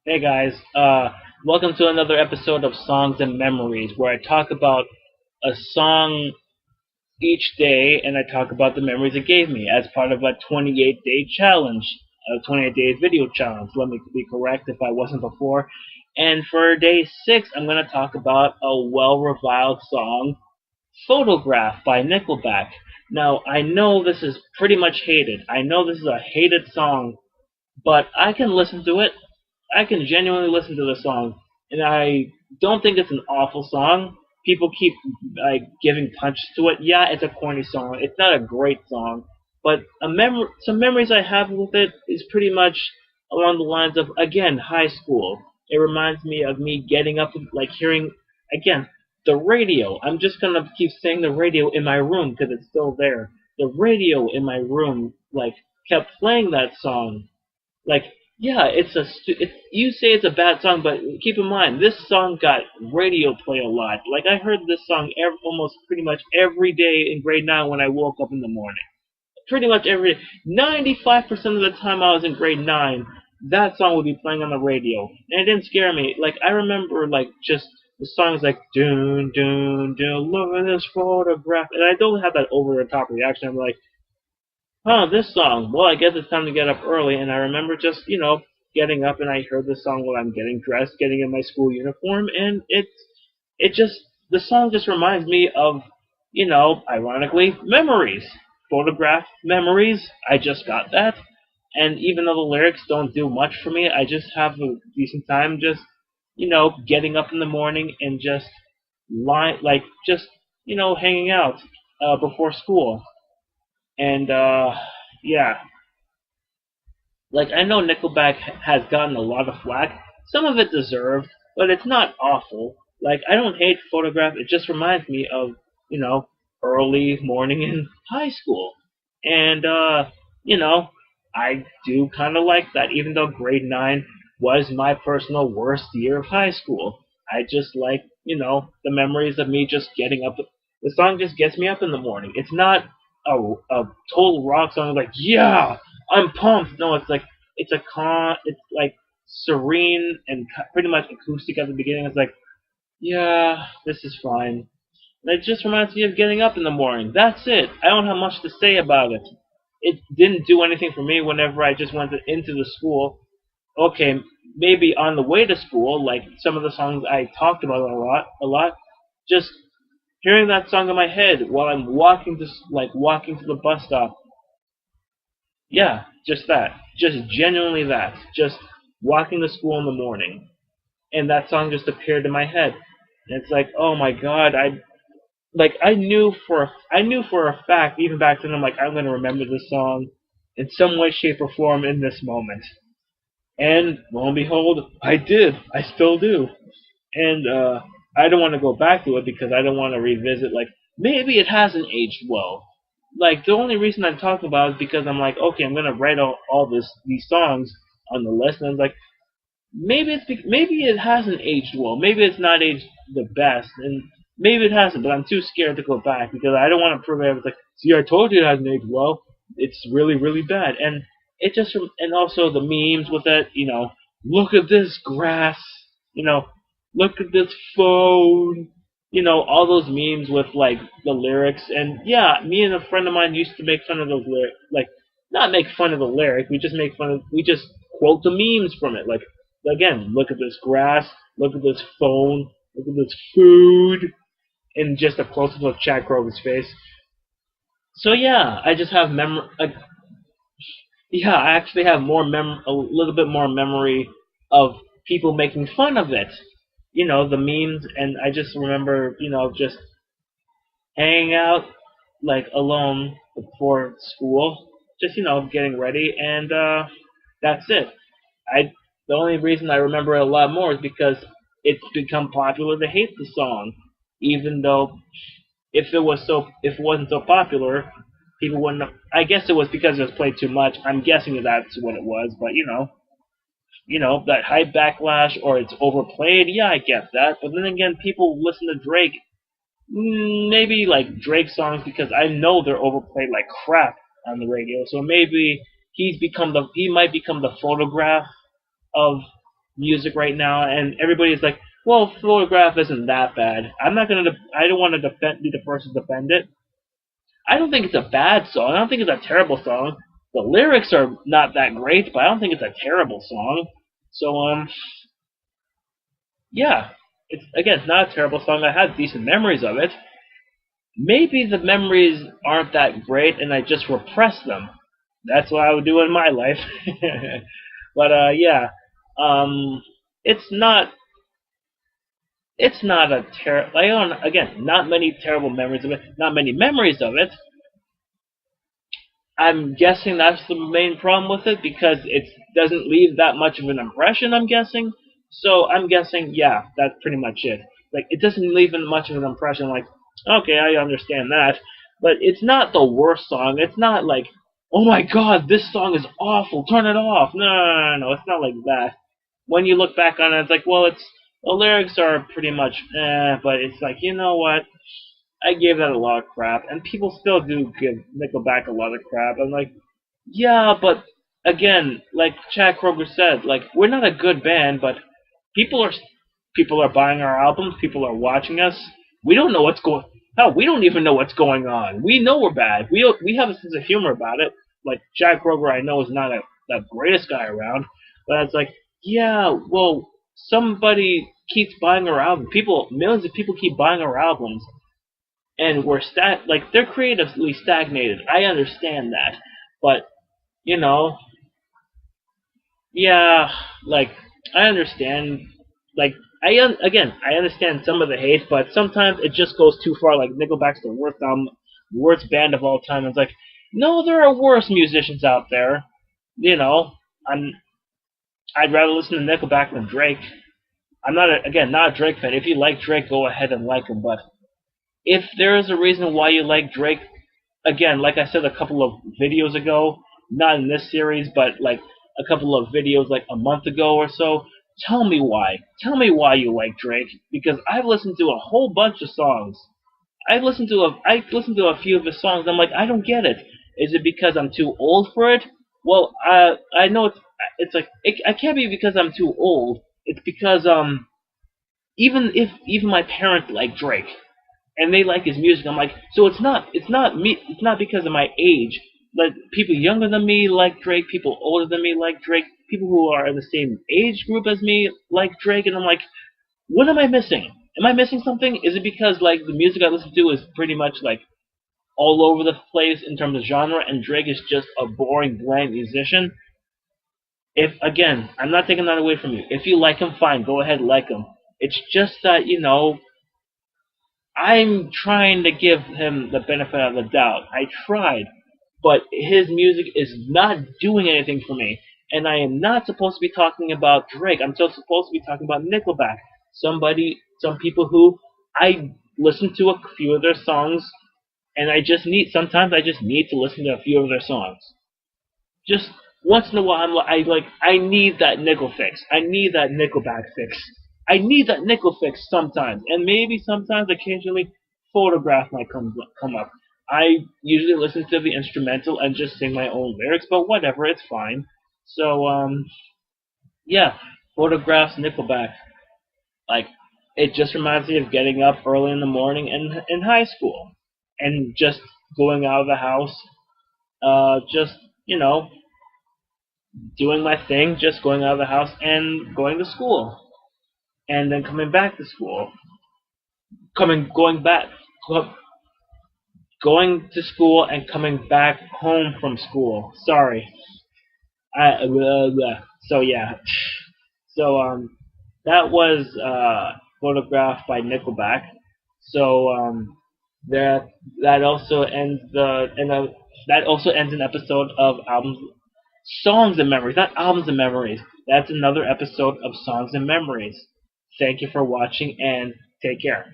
Hey guys, welcome to another episode of Songs and Memories, where I talk about a song each day and I talk about the memories it gave me as part of a 28-day challenge, a 28-day video challenge. Let me be correct if I wasn't before. And for day 6, I'm going to talk about a well-reviled song, Photograph by Nickleback. Now, I know this is pretty much hated. I know this is a hated song, but I can listen to it. I can genuinely listen to the song, and I don't think it's an awful song. People keep giving punches to it. Yeah, it's a corny song. It's not a great song, but some memories I have with it is pretty much along the lines of, again, high school. It reminds me of me getting up, like hearing again the radio. I'm just gonna keep saying the radio in my room because it's still there. The radio in my room kept playing that song. Like, yeah, you say it's a bad song, but keep in mind this song got radio play a lot. Like, I heard this song almost pretty much every day in grade 9 when I woke up in the morning. Pretty much 95% of the time I was in grade 9, that song would be playing on the radio, and it didn't scare me. Like, I remember just the songs like "Doon Doon Doon, look at this photograph," and I don't have that over the top reaction. I'm like, this song. Well, I guess it's time to get up early, and I remember just, getting up and I heard this song while I'm getting dressed, getting in my school uniform, and the song just reminds me of, ironically, memories. Photograph memories. I just got that. And even though the lyrics don't do much for me, I just have a decent time just, getting up in the morning and just hanging out before school. And yeah, like, I know Nickelback has gotten a lot of flack. Some of it deserved, but it's not awful. Like, I don't hate Photograph. It just reminds me of, you know, early morning in high school. And you know, I do kind of like that, even though grade 9 was my personal worst year of high school. I just like, the memories of me just getting up. The song just gets me up in the morning. It's not a total rock song like, yeah, I'm pumped. No, it's like serene and pretty much acoustic at the beginning. It's like, yeah, this is fine. And it just reminds me of getting up in the morning. That's it. I don't have much to say about it. It didn't do anything for me whenever I just went into the school. Okay, maybe on the way to school, like some of the songs I talked about a lot, just hearing that song in my head while I'm walking to the bus stop. Yeah, just that. Just genuinely that. Just walking to school in the morning. And that song just appeared in my head. And it's like, oh my god, I knew for a fact, even back then, I'm like, I'm gonna remember this song in some way, shape, or form in this moment. And lo and behold, I did. I still do. And I don't want to go back to it because I don't want to revisit. Like, maybe it hasn't aged well. Like, the only reason I'm talking about it is because I'm like, okay, I'm gonna write all these songs on the list, and I'm like, maybe it hasn't aged well. Maybe it's not aged the best, and maybe it hasn't. But I'm too scared to go back because I don't want to prove it. It's like, see, I told you it hasn't aged well. It's really, really bad, and and also the memes with it. Look at this grass. You know, look at this phone. All those memes with like the lyrics. And yeah, me and a friend of mine used to make fun of those lyrics. Like, not make fun of the lyric. We just quote the memes from it. Like, again, look at this grass. Look at this phone. Look at this food. And just a close up of Chad Kroger's face. So yeah, I just have yeah, I actually have a little bit more memory of people making fun of it. The memes, and I just remember, just hanging out like alone before school, just getting ready, and that's it. I The only reason I remember it a lot more is because it's become popular to hate the song, even though if it wasn't so popular, people wouldn't. I guess it was because it was played too much. I'm guessing that's what it was, but that hype backlash or it's overplayed. Yeah, I get that, but then again, people listen to Drake. Maybe like Drake songs because I know they're overplayed like crap on the radio. So maybe he might become the photograph of music right now, and everybody's like, well, Photograph isn't that bad. I don't want to be the first to defend it. I don't think it's a bad song. I don't think it's a terrible song. The lyrics are not that great, but I don't think it's a terrible song. So, yeah, it's not a terrible song. I have decent memories of it. Maybe the memories aren't that great, and I just repress them. That's what I would do in my life. But yeah, um, it's not it's not a terrible. Again, not many terrible memories of it. Not many memories of it. I'm guessing that's the main problem with it because it doesn't leave that much of an impression. I'm guessing. So I'm guessing, yeah, that's pretty much it. Like it doesn't leave much of an impression. Like, okay, I understand that, but it's not the worst song. It's not like, oh my God, this song is awful. Turn it off. No. It's not like that. When you look back on it, it's like, well, it's the lyrics are pretty much, but it's like, you know what? I gave that a lot of crap, and people still do give Nickelback a lot of crap. I'm like, yeah, but again, like Chad Kroger said, like we're not a good band, but people are people are buying our albums, people are watching us. We don't know what's going. Hell, we don't even know what's going on. We know we're bad. We have a sense of humor about it. Like Chad Kroger, I know is not the greatest guy around, but it's like, yeah, well, somebody keeps buying our album. Millions of people keep buying our albums and like they're creatively stagnated. I understand that, but you know, yeah, like I understand, like again, I understand some of the hate, but sometimes it just goes too far. Like Nickelback's the worst band of all time. It's like, no, there are worse musicians out there. You know, I'm I'd rather listen to Nickelback than Drake. I'm not a Drake fan. If you like Drake, go ahead and like him, but if there is a reason why you like Drake, again, like I said a couple of videos ago, not in this series, but like a couple of videos like a month ago or so, tell me why. Tell me why you like Drake, because I've listened to a whole bunch of songs. I've listened to a few of his songs. I'm like, I don't get it. Is it because I'm too old for it? Well, I know it's like I can't be because I'm too old. It's because even my parents like Drake and they like his music. I'm like, so it's not because of my age. Like people younger than me like Drake, people older than me like Drake, people who are in the same age group as me like Drake, and I'm like, what am I missing? Am I missing something? Is it because like the music I listen to is pretty much like all over the place in terms of genre, and Drake is just a boring, bland musician? If again, I'm not taking that away from you. If you like him, fine, go ahead, like him. It's just that I'm trying to give him the benefit of the doubt. I tried, but his music is not doing anything for me. And I am not supposed to be talking about Drake. I'm still supposed to be talking about Nickelback. Some people who I listen to a few of their songs, and sometimes I just need to listen to a few of their songs. Just once in a while, I need that nickel fix. I need that Nickelback fix. I need that nickel fix sometimes, and maybe sometimes, occasionally, Photograph might come up. I usually listen to the instrumental and just sing my own lyrics, but whatever, it's fine. So yeah, Photographs, Nickelback. Like it just reminds me of getting up early in the morning in high school, and just going out of the house, just you know doing my thing, just going out of the house and going to school, and then coming back to school, coming going back, going to school and coming back home from school. Sorry, so yeah, so that was photographed by Nickelback. So that that also ends the and that also ends an episode of albums, songs and memories, not albums and memories. That's another episode of Songs and Memories. Thank you for watching and take care.